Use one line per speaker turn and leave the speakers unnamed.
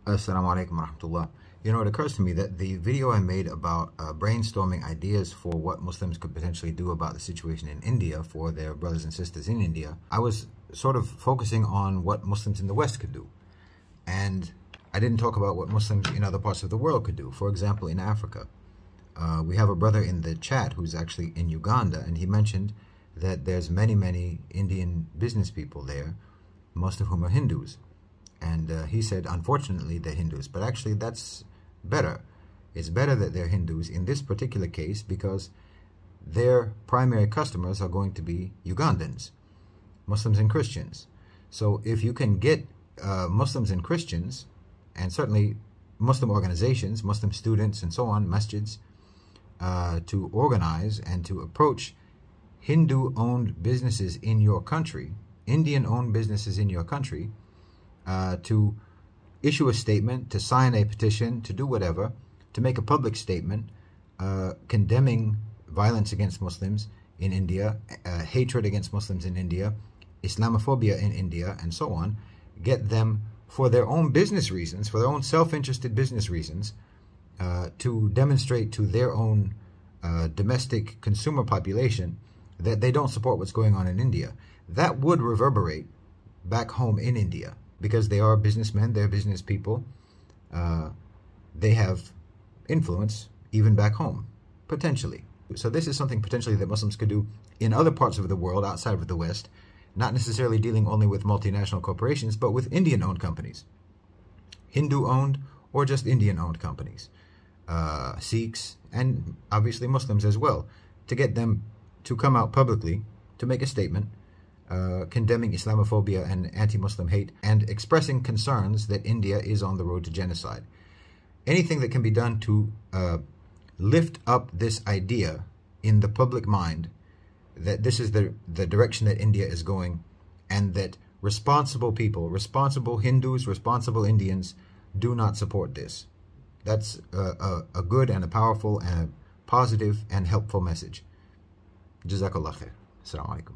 Assalamu alaikum warahmatullah. You know, it occurs to me that the video I made about brainstorming ideas for what Muslims could potentially do about the situation in India for their brothers and sisters in India, I was sort of focusing on what Muslims in the West could do. And I didn't talk about what Muslims in other parts of the world could do. For example, in Africa. We have a brother in the chat who's actually in Uganda, and he mentioned that there's many Indian business people there, most of whom are Hindus. And he said, unfortunately, they're Hindus. But actually, that's better. It's better that they're Hindus in this particular case because their primary customers are going to be Ugandans, Muslims and Christians. So if you can get Muslims and Christians, and certainly Muslim organizations, Muslim students and so on, masjids, to organize and to approach Hindu-owned businesses in your country, Indian-owned businesses in your country, to issue a statement, to sign a petition, to do whatever, to make a public statement condemning violence against Muslims in India, hatred against Muslims in India, Islamophobia in India, and so on, get them for their own business reasons, for their own self-interested business reasons, to demonstrate to their own domestic consumer population that they don't support what's going on in India. That would reverberate back home in India because they are businessmen, they're business people. They have influence even back home, potentially. So this is something potentially that Muslims could do in other parts of the world outside of the West, not necessarily dealing only with multinational corporations, but with Indian-owned companies, Hindu-owned or just Indian-owned companies, Sikhs, and obviously Muslims as well, to get them to come out publicly to make a statement condemning Islamophobia and anti-Muslim hate and expressing concerns that India is on the road to genocide. Anything that can be done to lift up this idea in the public mind that this is the direction that India is going, and that responsible people, responsible Hindus, responsible Indians do not support this. That's a good and a powerful and a positive and helpful message. Jazakallah khair. Assalamu alaikum.